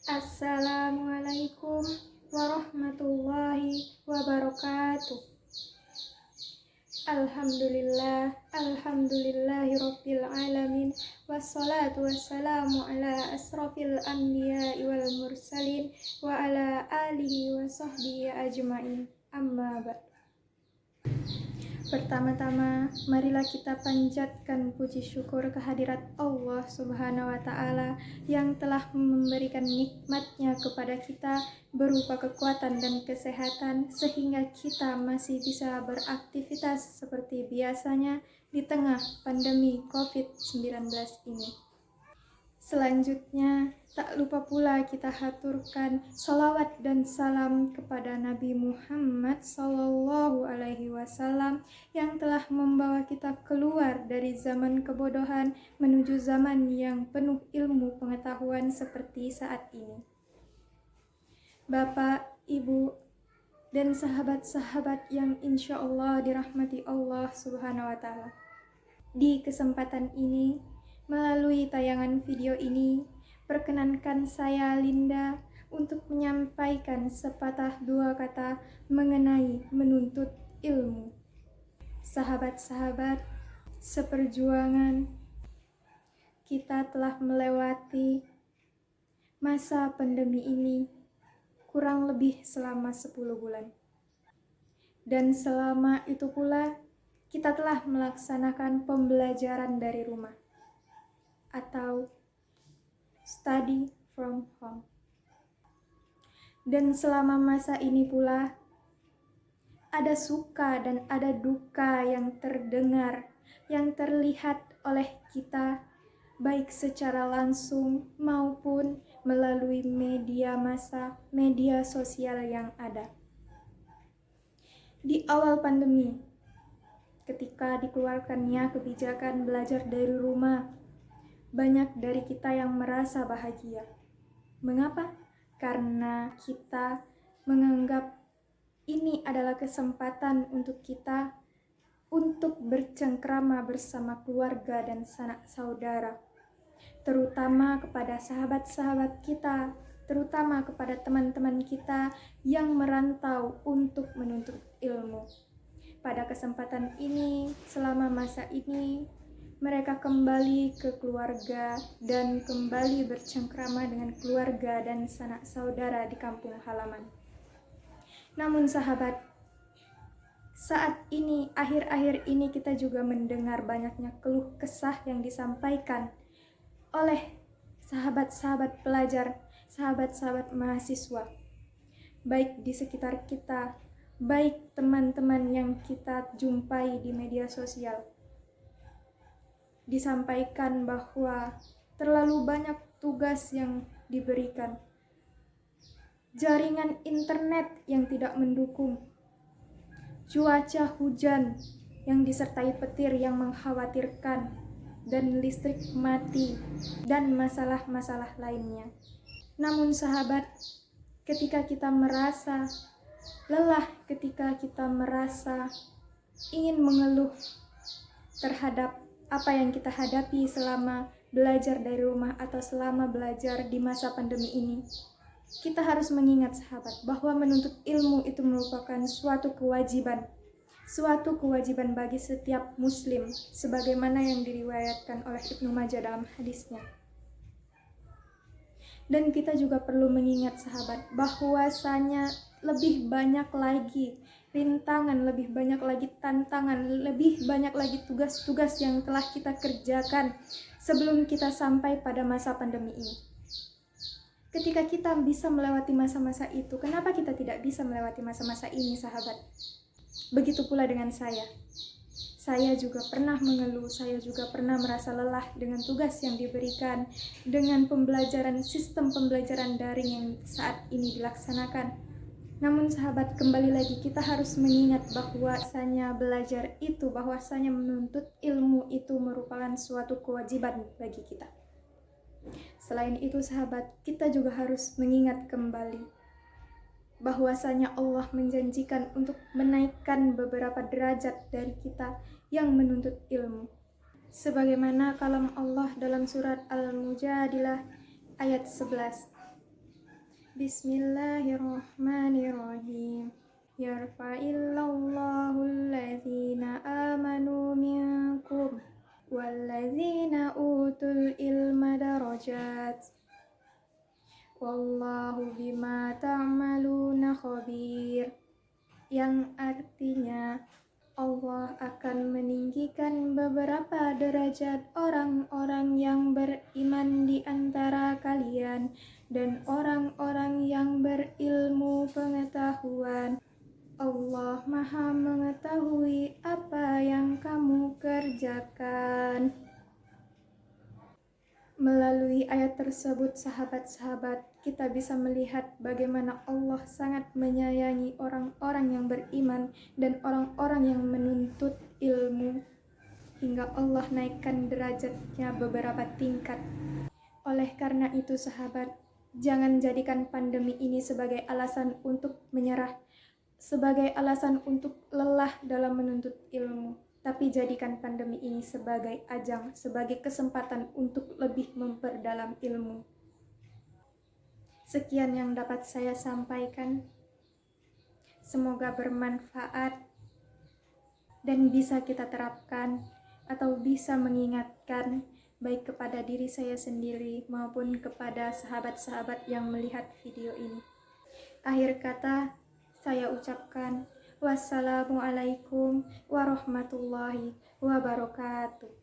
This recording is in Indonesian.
Assalamualaikum warahmatullahi wabarakatuh. Alhamdulillahirabbil alamin, wassalatu wassalamu ala asrofil anbiya'i wal mursalin wa ala alihi wa sahbihi ajma'in. Amma ba'd. Pertama-tama, marilah kita panjatkan puji syukur kehadirat Allah Subhanahu wa Ta'ala yang telah memberikan nikmat-Nya kepada kita berupa kekuatan dan kesehatan, sehingga kita masih bisa beraktivitas seperti biasanya di tengah pandemi COVID-19 ini. Selanjutnya, tak lupa pula kita haturkan salawat dan salam kepada Nabi Muhammad SAW yang telah membawa kita keluar dari zaman kebodohan menuju zaman yang penuh ilmu pengetahuan seperti saat ini. Bapak, Ibu, dan sahabat-sahabat yang insya Allah dirahmati Allah Subhanahu wa Ta'ala. Di kesempatan ini, melalui tayangan video ini, perkenankan saya Linda untuk menyampaikan sepatah dua kata mengenai menuntut ilmu. Sahabat-sahabat seperjuangan, kita telah melewati masa pandemi ini kurang lebih selama 10 bulan. Dan selama itu pula, kita telah melaksanakan pembelajaran dari rumah atau study from home. Dan selama masa ini pula, ada suka dan ada duka yang terdengar, yang terlihat oleh kita, baik secara langsung maupun melalui media massa, media sosial yang ada. Di awal pandemi, ketika dikeluarkannya kebijakan belajar dari rumah, banyak dari kita yang merasa bahagia. Mengapa? Karena kita menganggap ini adalah kesempatan untuk kita untuk bercengkrama bersama keluarga dan sanak saudara, terutama kepada sahabat-sahabat kita, terutama kepada teman-teman kita yang merantau untuk menuntut ilmu. Pada kesempatan ini, selama masa ini, mereka kembali ke keluarga dan kembali bercengkrama dengan keluarga dan sanak saudara di kampung halaman. Namun sahabat, saat ini, akhir-akhir ini kita juga mendengar banyaknya keluh kesah yang disampaikan oleh sahabat-sahabat pelajar, sahabat-sahabat mahasiswa, baik di sekitar kita, baik teman-teman yang kita jumpai di media sosial. Disampaikan bahwa terlalu banyak tugas yang diberikan, jaringan internet yang tidak mendukung, cuaca hujan yang disertai petir yang mengkhawatirkan, dan listrik mati, dan masalah-masalah lainnya. Namun sahabat, ketika kita merasa lelah, ketika kita merasa ingin mengeluh terhadap apa yang kita hadapi selama belajar dari rumah atau selama belajar di masa pandemi ini, kita harus mengingat sahabat bahwa menuntut ilmu itu merupakan suatu kewajiban bagi setiap muslim, sebagaimana yang diriwayatkan oleh Ibnu Majah dalam hadisnya. Dan kita juga perlu mengingat sahabat bahwasanya lebih banyak lagi rintangan, lebih banyak lagi tantangan, lebih banyak lagi tugas-tugas yang telah kita kerjakan sebelum kita sampai pada masa pandemi ini. Ketika kita bisa melewati masa-masa itu, kenapa kita tidak bisa melewati masa-masa ini, sahabat? Begitu pula dengan saya. Saya juga pernah mengeluh, saya juga pernah merasa lelah dengan tugas yang diberikan, dengan sistem pembelajaran daring yang saat ini dilaksanakan. Namun sahabat, kembali lagi kita harus mengingat bahwasanya belajar itu, bahwasanya menuntut ilmu itu merupakan suatu kewajiban bagi kita. Selain itu sahabat, kita juga harus mengingat kembali bahwasanya Allah menjanjikan untuk menaikkan beberapa derajat dari kita yang menuntut ilmu. Sebagaimana kalam Allah dalam surat Al-Mujadilah ayat 11. Bismillahirrahmanirrahim. Yarfa'illallahu allazina amanu minkum wallazina utul ilma darajat. Wallahu bima ta'maluna khabir. Yang artinya Allah akan meninggikan beberapa derajat orang-orang yang beriman di antara kalian dan orang-orang yang berilmu pengetahuan. Allah Maha mengetahui apa yang kamu kerjakan. Melalui ayat tersebut, sahabat-sahabat, kita bisa melihat bagaimana Allah sangat menyayangi orang-orang yang beriman dan orang-orang yang menuntut ilmu, hingga Allah naikkan derajatnya beberapa tingkat. Oleh karena itu, sahabat, jangan jadikan pandemi ini sebagai alasan untuk menyerah, sebagai alasan untuk lelah dalam menuntut ilmu. Tapi jadikan pandemi ini sebagai ajang, sebagai kesempatan untuk lebih memperdalam ilmu. Sekian yang dapat saya sampaikan. Semoga bermanfaat dan bisa kita terapkan atau bisa mengingatkan baik kepada diri saya sendiri maupun kepada sahabat-sahabat yang melihat video ini. Akhir kata, saya ucapkan wassalamualaikum warahmatullahi wabarakatuh.